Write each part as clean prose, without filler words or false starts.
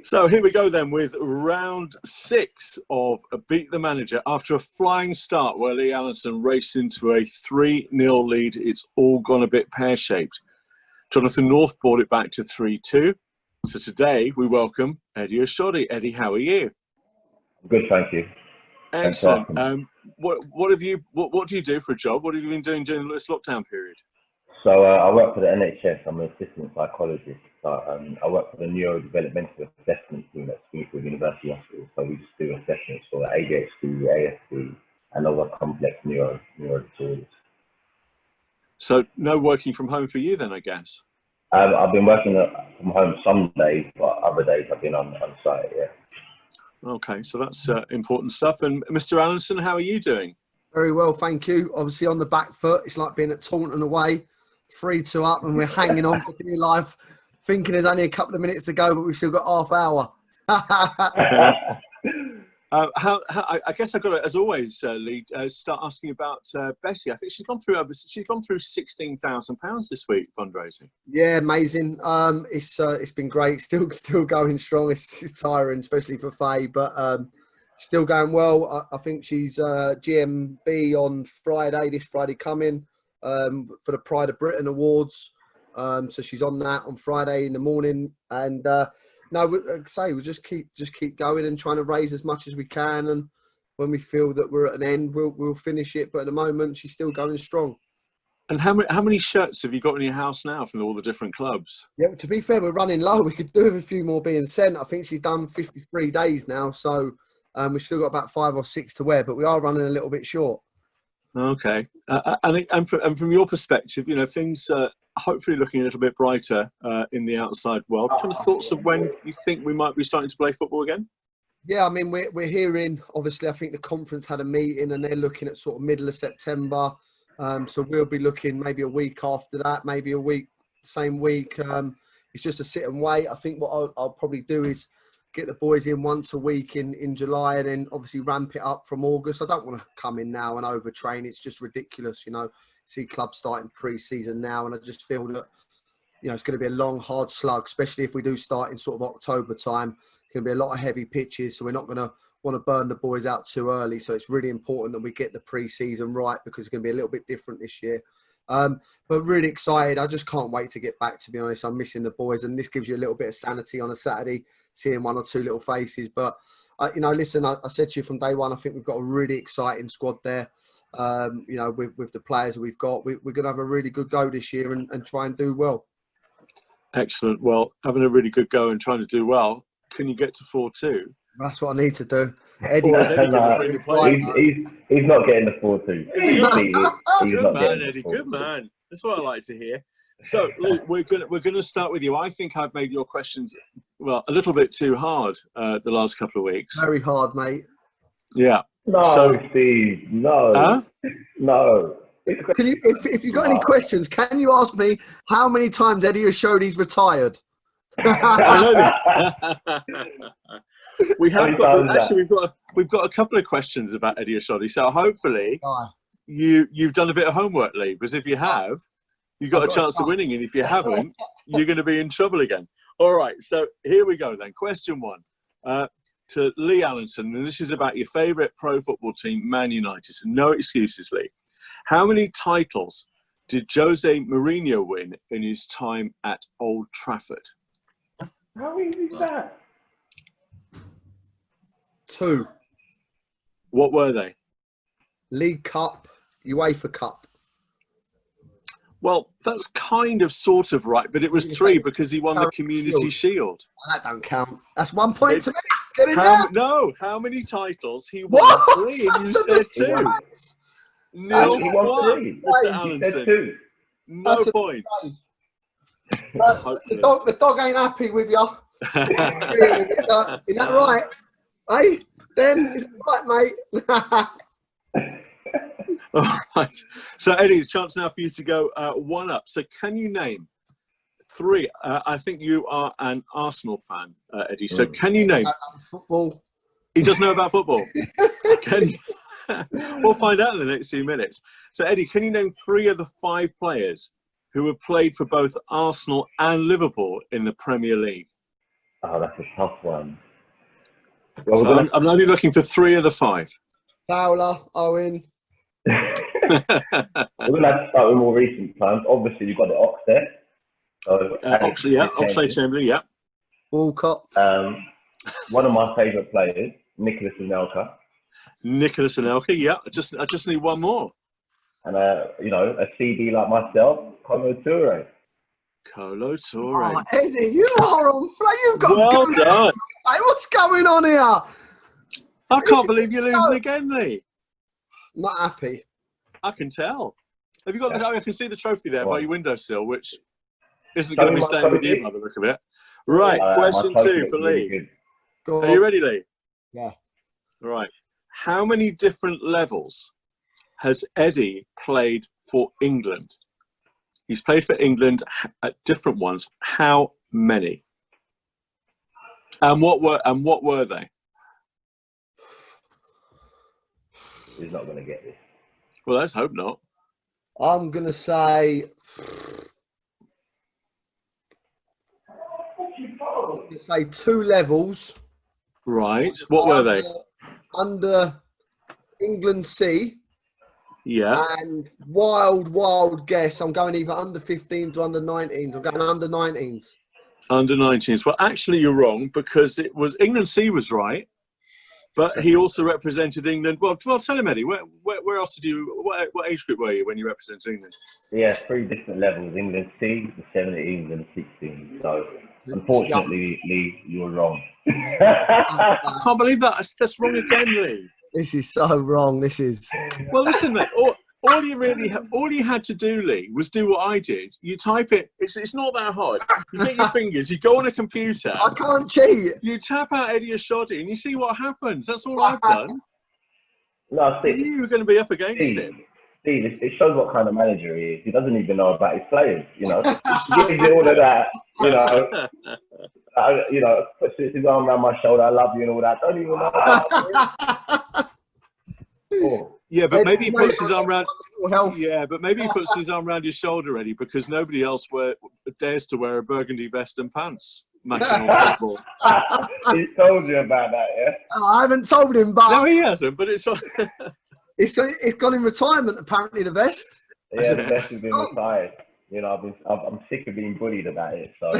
So here we go then with round 6 of Beat the Manager. After a flying start where Lee Allenson raced into a 3-0 lead, it's all gone a bit pear-shaped. Jonathan North brought it back to 3-2. So today we welcome Eddie Oshodi. Eddie, how are you? Good, thank you. Excellent. What do you do for a job? What have you been doing during this lockdown period? So I work for the NHS. I'm an assistant psychologist. I work for the neurodevelopmental assessment team at Springfield University Hospital. So we just do assessments for ADHD, ASD, and other complex neuro disorders. So no working from home for you then, I guess? I've been working from home some days, but other days I've been on site, yeah. Okay, so that's important stuff. And Mr. Allenson, how are you doing? Very well, thank you. Obviously on the back foot. It's like being at Taunton away, 3-2 up, and we're hanging on for dear life, thinking there's only a couple of minutes to go, but we've still got half hour. I guess I've got to, as always, Lee, start asking about Bessie. I think she's gone through £16,000 this week fundraising. Yeah, amazing. It's been great. Still going strong. It's tiring, especially for Faye, but still going well. I think she's GMB on Friday. This Friday coming for the Pride of Britain Awards. So she's on that on Friday in the morning, and. No, we just keep going and trying to raise as much as we can, and when we feel that we're at an end, we'll finish it. But at the moment, she's still going strong. And how many shirts have you got in your house now from all the different clubs? Yeah, to be fair, we're running low. We could do with a few more being sent. I think she's done 53 days now, so we've still got about 5 or 6 to wear, but we are running a little bit short. Okay, and from your perspective, you know, things hopefully looking a little bit brighter in the outside world. Kind of thoughts of when you think we might be starting to play football again? Yeah, I mean, we're hearing, obviously, I think the conference had a meeting and they're looking at sort of middle of September. So we'll be looking maybe a week after that, maybe a week, same week. It's just a sit and wait. I think what I'll probably do is get the boys in once a week in July, and then obviously ramp it up from August. I don't want to come in now and overtrain. It's just ridiculous, you know, see clubs starting pre-season now. And I just feel that, you know, it's going to be a long, hard slug, especially if we do start in sort of October time. It's going to be a lot of heavy pitches, so we're not going to want to burn the boys out too early. So it's really important that we get the pre-season right, because it's going to be a little bit different this year. But really excited. I just can't wait to get back, to be honest. I'm missing the boys, and this gives you a little bit of sanity on a Saturday, seeing 1 or 2 little faces. But, you know, listen, I said to you from day one, I think we've got a really exciting squad there. You know, with the players that we've got, we're going to have a really good go this year and try and do well. Excellent. Well, having a really good go and trying to do well, can you get to 4-2? That's what I need to do. Eddie, he's not getting the 4-2. Good man, Eddie. Good man. That's what I like to hear. So, Luke, we're going to start with you. I think I've made your questions, well, a little bit too hard the last couple of weeks. Very hard, mate. Yeah. No, Steve. No. Huh? No. Can you, if you've got any questions, can you ask me how many times Eddie Oshodi's retired? We've got a couple of questions about Eddie Oshodi. So hopefully you've done a bit of homework, Lee, because if you have, you've got a chance of winning, and if you haven't, you're going to be in trouble again. All right, so here we go then. Question 1 to Lee Allenson, and this is about your favourite pro football team, Man United. So no excuses, Lee. How many titles did Jose Mourinho win in his time at Old Trafford? How easy is that? 2. What were they? League Cup, UEFA Cup. Well, that's kind of sort of right, but it was 3 because he won the Community Shield. That don't count. That's 1 point to me. No, how many titles? He won 3 and you said 2. No points, Mr. Allenson. No points. The dog ain't happy with you. Is that right? Hey, Ben, is it right, mate? All right. So, Eddie, chance now for you to go 1 up. So, can you name 3? I think you are an Arsenal fan, Eddie. So, can you name football? He does know about football. Can you? We'll find out in the next few minutes. So, Eddie, can you name 3 of the 5 players who have played for both Arsenal and Liverpool in the Premier League? Oh, that's a tough one. Well, so I'm only looking for 3 of the 5. Fowler, Owen. We're going to have to start with more recent times. Obviously, you've got the Ox there. So, Oxley, yeah. Oxlade-Chamberlain, yeah. Walcott. One of my favourite players, Nicholas Anelka. Nicholas Anelka, yeah. I just need one more. And, you know, a CD like myself, Colo Touré. Colo Touré. Oh, Eddie, you are on fire. You've got well done. Hey, what's going on here? I can't believe you're losing again, Lee. Not happy. I can tell. Have you got the? I can see the trophy there by your windowsill, which isn't going to be staying with you by the look of it. Right, question 2 for Lee. Really Are you ready, Lee? Yeah. Right. How many different levels has Eddie played for England? He's played for England at different ones. How many? And what were they? He's not going to get this. Well, let's hope not. I'm going to say... 2 levels. Right. What were they? Under England C. Yeah. And wild guess. I'm going either under 15s or under 19s. I'm going under 19s. Under 19s. Well, actually, you're wrong because it was England C was right, but he also represented England. Well, tell him, Eddie. Where else did you? What age group were you when you represented England? Yeah, 3 different levels: England C, the 17s, and the 16s. So, unfortunately, Lee, you're wrong. I can't believe that. That's wrong again, Lee. This is so wrong. This is. Well, listen, mate. All you had to do, Lee, was do what I did. You type it. It's not that hard. You get your fingers. You go on a computer. I can't cheat. You tap out Eddie Oshodi, and you see what happens. That's all I've done. No, Steve, you were going to be up against him. Steve, it shows what kind of manager he is. He doesn't even know about his players. You know, he gives you all of that. You know, puts his arm around my shoulder. I love you and all that. Don't even know about Yeah, but maybe he puts his arm around. Yeah, but maybe he puts his arm around your shoulder, Eddie, because nobody else dares to wear a burgundy vest and pants matching on football. He's told you about that, yeah? I haven't told him, but no, he hasn't. But it's it's gone in retirement. Apparently, the vest. Yeah, the vest has been retired. You know, I'm sick of being bullied about it. So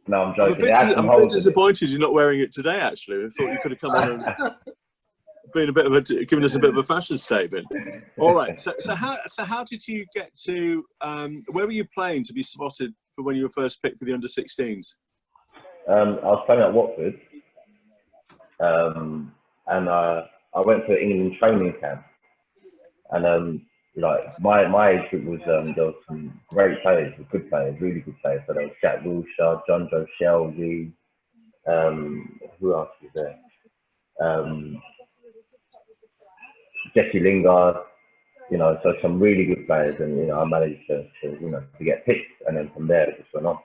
no, I'm joking. I'm a bit disappointed you're not wearing it today. Actually, I thought you could have come on and given us a bit of a fashion statement. All right. So how did you get to? Where were you playing to be spotted for when you were first picked for the under-16s? I was playing at Watford, and I went to England training camp, and like my age group was there was some great players, good players, really good players. So there was Jack Wilshere, John Joe Shelby, who else was there? Jesse Lingard, you know, so some really good players, and you know, I managed to get picked, and then from there it just went on.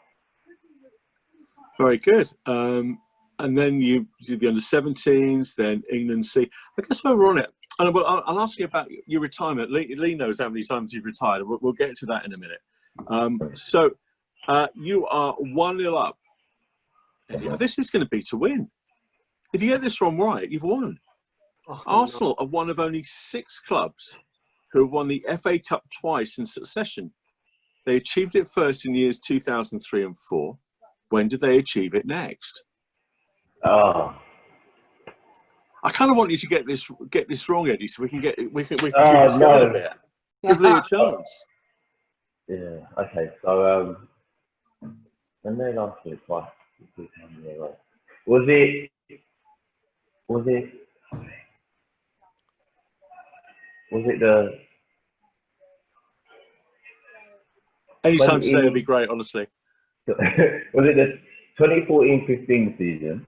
Very good. And then you did the under-17s, then England C. I guess while we're on it, and I'll ask you about your retirement. Lee knows how many times you've retired. We'll get to that in a minute. So you are 1-0 up. This is going to be to win. If you get this one right, you've won. Arsenal are one of only 6 clubs who have won the FA Cup twice in succession. They achieved it first in years 2003 and 4. When did they achieve it next? Oh. I kind of want you to get this wrong, Eddie, so we can keep this going a bit. Give Lee a chance. Yeah. Okay. So when they last did it twice, was it? Was it the? Anytime today would be great, honestly. Was it the 2014-15 season?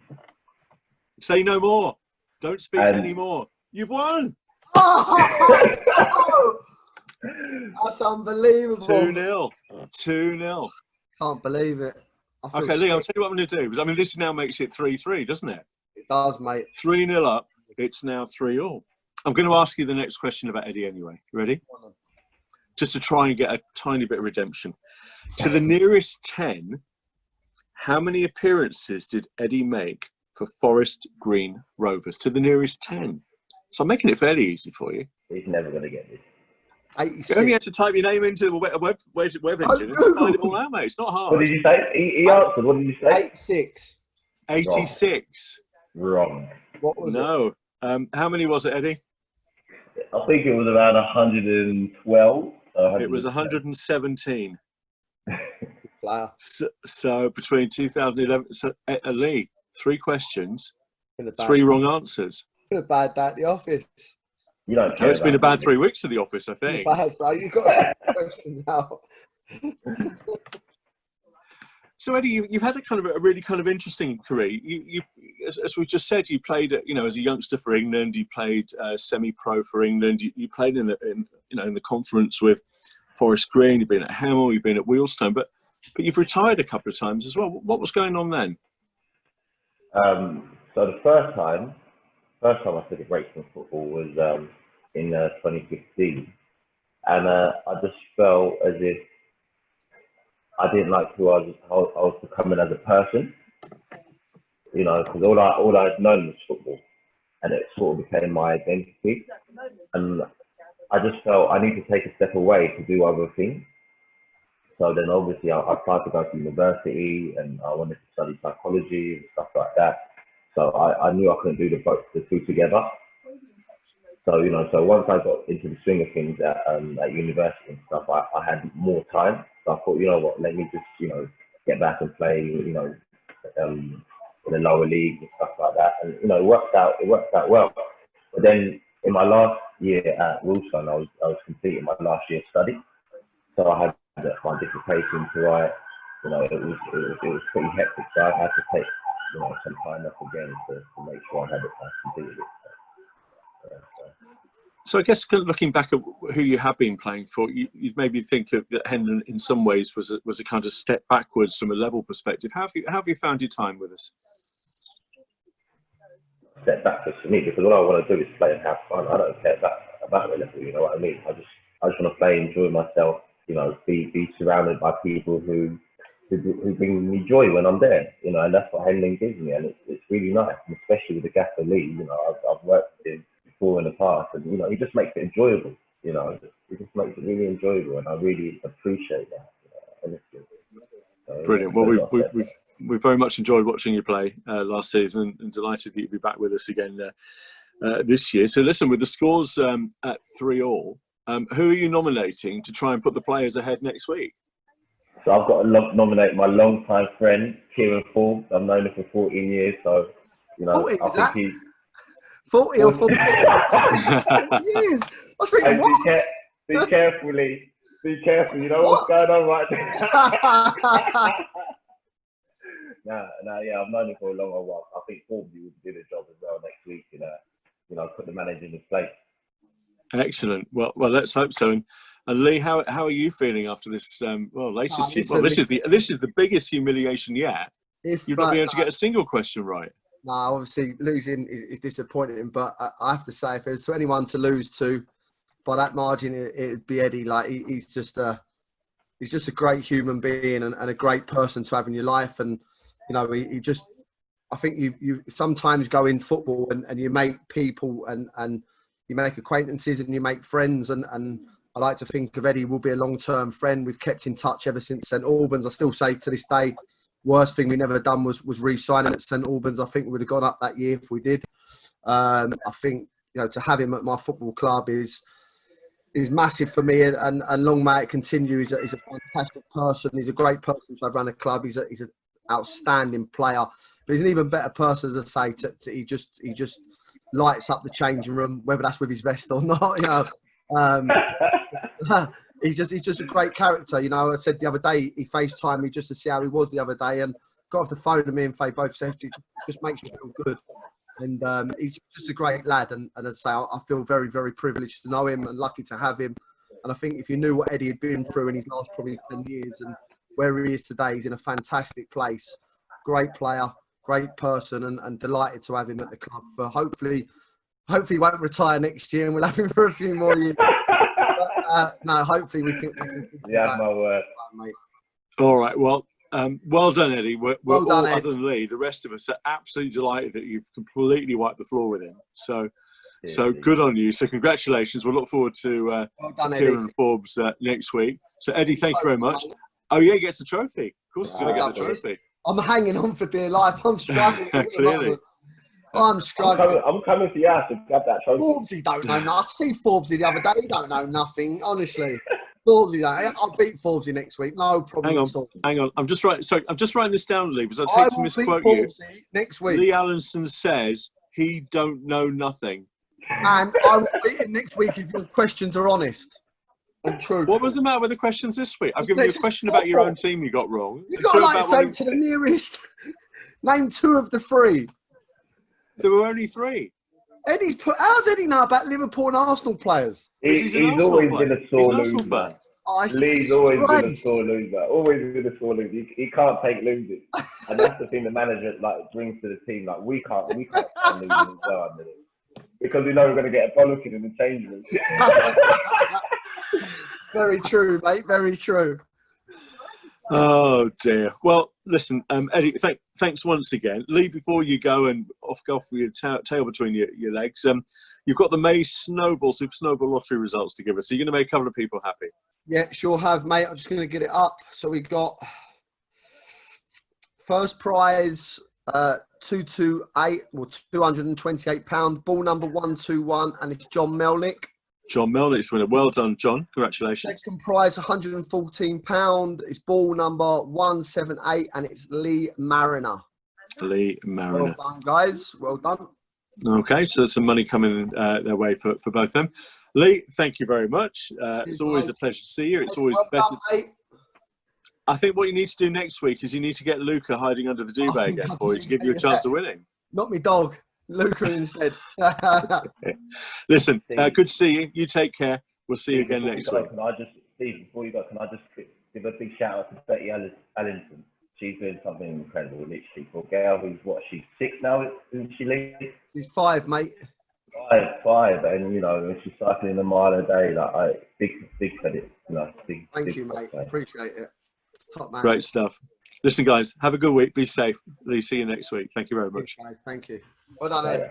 Say no more. Don't speak anymore. You've won. Oh, that's unbelievable. 2-0. 2-0. Can't believe it. Okay, Lee, I'll tell you what I'm going to do. Because, I mean, this now makes it 3-3, doesn't it? It does, mate. 3-0 up. It's now 3-all. I'm going to ask you the next question about Eddie anyway. You ready? Just to try and get a tiny bit of redemption. To the nearest 10, how many appearances did Eddie make for Forest Green Rovers to the nearest 10? So I'm making it fairly easy for you. He's never going to get this. 86. You only have to type your name into the web engine and find it all out, mate. It's not hard. What did you say? He answered. What did you say? 86. 86. Wrong. What was it? No. How many was it, Eddie? I think it was around 112. It was 117. Player. So between 2011, so Lee, 3 questions, Been a bad 3 wrong answers. Been a bad day at the office. You don't care. It's been a bad 3 weeks at the office, I think. Bad, bro. You've got to stop the question now. So Eddie, you've had a really kind of interesting career. You as we just said, you played, as a youngster for England. You played semi-pro for England. You played in the conference with Forest Green. You've been at Hemel. You've been at Wheelstone, but you've retired a couple of times as well. What was going on then? So the first time I took a break from football was in 2015, and I just felt as if I didn't like who I was becoming as a person, because all I'd known was football, and it sort of became my identity, and I just felt I need to take a step away to do other things. So then obviously I tried to go to university, and I wanted to study psychology and stuff like that. So I knew I couldn't do the two together. So, so once I got into the swing of things at university and stuff, I had more time. So I thought, you know what, let me just, get back and play, in the lower league and stuff like that. And, it worked out well. But then in my last year at Wheelstone, I was completing my last year study. So I had my dissertation to write. It was pretty hectic. So I had to take, some time off again to make sure I completed it. So I guess looking back at who you have been playing for, you'd maybe think that Hendon in some ways was a kind of step backwards from a level perspective. How have you found your time with us? Step backwards for me, because all I want to do is play and have fun. I don't care about the level, you know what I mean? I just want to play, enjoy myself, be surrounded by people who bring me joy when I'm there, and that's what Hendon gives me, and it's really nice, and especially with the gaffer Lee. I've worked with him before in the past, and he just makes it enjoyable. It just makes it really enjoyable, and I really appreciate that. Honestly. So, brilliant. Well, we've very much enjoyed watching you play last season, and delighted that you'll be back with us again this year. So listen, with the scores at 3-3, who are you nominating to try and put the players ahead next week? So I've got to nominate my long-time friend, Kieran Forbes. I've known him for 14 years, so, 40, I think he... 40 or 40 years? I was thinking, what? Be careful, Lee. Be careful, you know what's going on right there. Yeah, I've known him for a long while. I think Forbes would do the job as well next week, put the manager in his place. Excellent. Well, let's hope so. And Lee, how are you feeling after this latest? This is the biggest humiliation yet. You're not being able to get a single question right. No, obviously losing is disappointing, but I have to say, if there's anyone to lose to by that margin, it'd be Eddie. Like he's just a great human being and a great person to have in your life. And I think you sometimes go in football and you make people and you make acquaintances and you make friends and I like to think of Eddie will be a long-term friend. We've kept in touch ever since St Albans. I still say to this day, worst thing we never done was re-signing at St Albans. I think we would have gone up that year if we did. I think to have him at my football club is massive for me, and long may it continue. He's a fantastic person. He's a great person to have run a club. He's an outstanding player, but he's an even better person, as I say. He just lights up the changing room, whether that's with his vest or not. He's just a great character. I said the other day he FaceTimed me just to see how he was the other day, and got off the phone to me and Faye both said it just makes you feel good. And he's just a great lad, and as I say, I feel very, very privileged to know him and lucky to have him. And I think if you knew what Eddie had been through in his last probably 10 years and where he is today, he's in a fantastic place. Great player, great person, and delighted to have him at the club for hopefully he won't retire next year and we'll have him for a few more years. But, no, hopefully we can yeah, my word. All right. Well, Well done, Eddie. We're Well done, all, Ed. other than Lee, the rest of us are absolutely delighted that you've completely wiped the floor with him. So good on you. So congratulations. We'll look forward to Well done, Kieran Eddie. Forbes next week. So Eddie, thank you very much. Oh yeah, he gets a trophy. Of course, he's going to get the trophy. I'm hanging on for dear life. I'm struggling. Clearly. I'm struggling. I'm coming to your house to grab that trophy. Forbesy don't know nothing. I see Forbesy the other day. He don't know nothing, honestly. Forbesy don't. I'll beat Forbesy next week. No problem at all. Hang on. I'm just writing this down, Lee, because I'd I hate to will misquote beat you. Forbesy next week. Lee Allenson says he don't know nothing. And I will beat him next week if your questions are honest and true. What was the matter with the questions this week? I've given you a question about your own team you got wrong. You've got to like say to the nearest. Name 2 of the 3. There were only 3. Eddie's put. How's Eddie know about Liverpool and Arsenal players? He's always been a sore loser. Lee's always been a sore loser. Always been a sore loser. He can't take losing, and that's the thing the manager brings to the team. Like we can't stand losing as well, because we know we're going to get a bollocking in the change room. Very true, mate. Very true. Oh dear. Well, listen, Eddie. Thanks once again, Lee. Before you go and go with your tail between your legs, you've got the May Super Snowball lottery results to give us. So you're going to make a couple of people happy. Yeah, sure have, mate. I'm just going to get it up. So we got first prize 228 or £228. Ball number 121, and it's John Melnick. John Melnick's winner. Well done, John. Congratulations. Second prize, £114. It's ball number 178, and it's Lee Mariner. Lee Mariner. Well done, guys. Well done. Okay, so there's some money coming their way for both of them. Lee, thank you very much. It's always a pleasure to see you. It's always better. I think what you need to do next week is you need to get Luca hiding under the duvet again for you to give you a chance of winning. Not me dog. Luca instead. Listen, good to see you. You take care. We'll see you again next week. Before you go, can I just give a big shout out to Betty Allington? She's doing something incredible, literally. For a girl who's, she's 6 now, isn't she, Lee? She's 5, mate. Five, and she's cycling a mile a day. Big credit. Thank you, mate. Appreciate it. Top man. Great stuff. Listen, guys, have a good week. Be safe. Lee, see you next week. Thank you very much. Thank you. Well done, Ed.